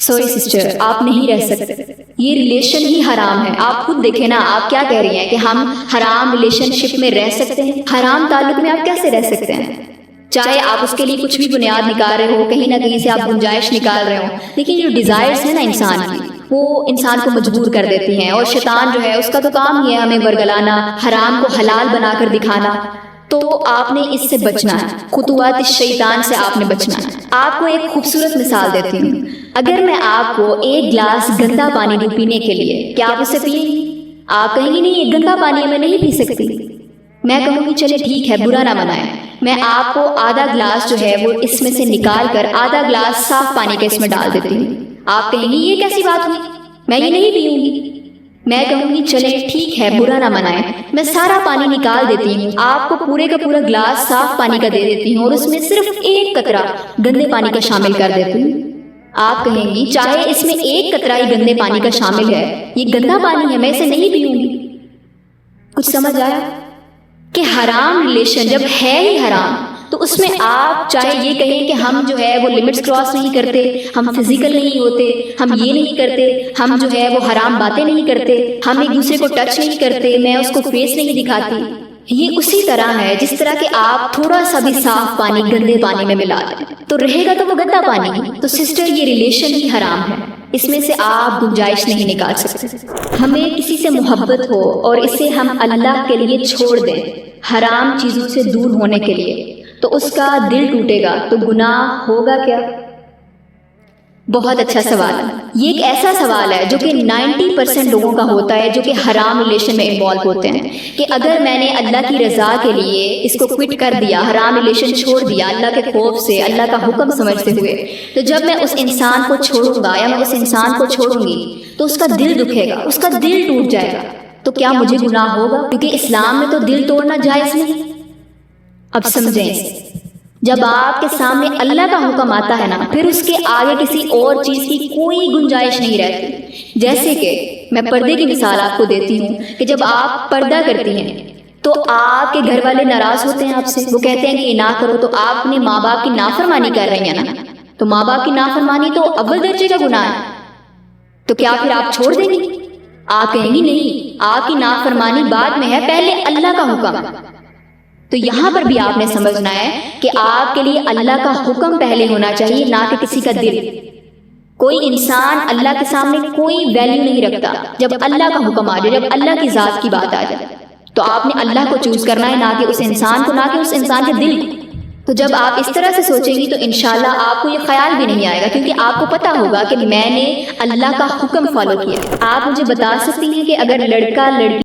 Sorry sister, آپ نہیں رہ سکتے، یہ ریلیشن ہی حرام ہے۔ آپ خود دیکھیں نا، آپ کیا کہہ رہی ہیں کہ ہم حرام ریلیشن شپ میں رہ سکتے ہیں؟ حرام تعلق میں آپ کیسے رہ سکتے ہیں؟ چاہے آپ اس کے لیے کچھ بھی بنیاد نکال رہے ہو، کہیں نہ کہیں سے آپ گنجائش نکال رہے ہو، لیکن جو ڈیزائرز ہیں نا انسان کی، وہ انسان کو مجبور کر دیتی ہیں، اور شیطان جو ہے اس کا تو کام ہی ہے ہمیں ورگلانا، حرام کو حلال بنا کر دکھانا۔ تو آپ نے اس سے بچنا ہے، خطوات الشیطان سے آپ نے بچنا ہے۔ آپ کو ایک خوبصورت مثال دیتی ہوں۔ اگر میں آپ کو ایک گلاس گندا پانی دوں پینے کے لیے، کیا آپ اسے پییں گی؟ آپ کہیں گی نہیں، یہ گندا پانی ہے، میں نہیں پی سکتی۔ میں کہوں گی چلے ٹھیک ہے، برا نہ منائیں، میں آپ کو آدھا گلاس جو ہے وہ اس میں سے نکال کر آدھا گلاس صاف پانی کے اس میں ڈال دیتی ہوں۔ آپ کہیں گی یہ کیسی بات ہوئی، میں یہ نہیں پیوں گی۔ میں کہوں گی چلے ٹھیک ہے، برا نہ منائیں، میں سارا پانی نکال دیتی ہوں، آپ کو پورے کا پورا گلاس صاف پانی کا دے دیتی ہوں، اور اس میں صرف ایک قطرہ گندے پانی کا شامل کر دیتی ہوں۔ آپ کہیں گی چاہے اس میں ایک قطرہ ہی گندے پانی کا شامل ہے، یہ گندا پانی ہے، میں اسے نہیں پیوں گی۔ کچھ سمجھ آیا کہ حرام ریلیشن جب ہے ہی حرام، تو اس میں آپ چاہے یہ کہیں کہ ہم جو ہے وہ لمٹس کراس نہیں کرتے، ہم فزیکل نہیں ہوتے، ہم یہ نہیں کرتے، ہم جو ہے وہ حرام باتیں نہیں کرتے، ہم ایک دوسرے کو ٹچ نہیں کرتے، میں اس کو فیس نہیں دکھاتی، یہ اسی طرح ہے جس طرح کہ آپ تھوڑا سا بھی صاف پانی گندے پانی میں ملا دیں تو رہے گا تو وہ گندا پانی ہی۔ تو سسٹر، یہ ریلیشن ہی حرام ہے، اس میں سے آپ گنجائش نہیں نکال سکتے۔ ہمیں کسی سے محبت ہو اور اسے ہم اللہ کے لیے چھوڑ دیں، حرام چیزوں سے دور ہونے کے لیے، تو اس کا دل ٹوٹے گا تو گناہ ہوگا کیا؟ بہت اچھا سوال ہے۔ یہ ایک ایسا سوال ہے جو کہ 90% لوگوں کا ہوتا ہے جو کہ حرام ریلیشن میں انوالو ہوتے ہیں، کہ اگر میں نے اللہ کی رضا کے لیے اس کو کوئٹ کر دیا، حرام ریلیشن چھوڑ دیا اللہ کے خوف سے، اللہ کا حکم سمجھتے ہوئے، تو جب میں اس انسان کو چھوڑوں گا یا میں اس انسان کو چھوڑوں گی تو اس کا دل دکھے گا، اس کا دل ٹوٹ جائے گا، تو کیا مجھے گناہ ہوگا؟ کیونکہ اسلام میں تو دل توڑنا جائز نہیں۔ اب سمجھیں، جب آپ کے سامنے اللہ کا حکم آتا ہے نا، پھر اس کے آگے کسی اور چیز کی کوئی گنجائش نہیں رہتی۔ جیسے کہ میں پردے کی مثال آپ کو دیتی ہوں کہ جب آپ پردہ کرتی ہیں تو آپ کے گھر والے ناراض ہوتے ہیں آپ سے، وہ کہتے ہیں کہ یہ نہ کرو، تو آپ اپنے ماں باپ کی نافرمانی کر رہی ہیں نا، تو ماں باپ کی نافرمانی تو اول درجے کا گناہ ہے، تو کیا پھر آپ چھوڑ دیں گی؟ آپ کہیں گی نہیں، آپ کی نافرمانی بعد میں ہے، پہلے اللہ کا حکم ہے۔ تو یہاں پر بھی آپ نے سمجھنا ہے کہ آپ کے لیے اللہ کا حکم پہلے ہونا چاہیے، نہ کہ کسی کا دل۔ کوئی انسان اللہ کے سامنے کوئی ویلیو نہیں رکھتا جب اللہ کا حکم آ جائے، جب اللہ کی ذات کی بات آ جائے، تو آپ نے اللہ کو چوز کرنا ہے، نہ کہ اس انسان کو، نہ کہ اس انسان کے دل کو۔ تو جب آپ اس طرح سے سوچیں گی تو انشاءاللہ آپ کو یہ خیال بھی نہیں آئے گا، کیونکہ آپ کو پتا ہوگا کہ میں نے اللہ کا حکم فالو کیا۔ آپ مجھے بتا سکتی ہیں کہ اگر لڑکا لڑکی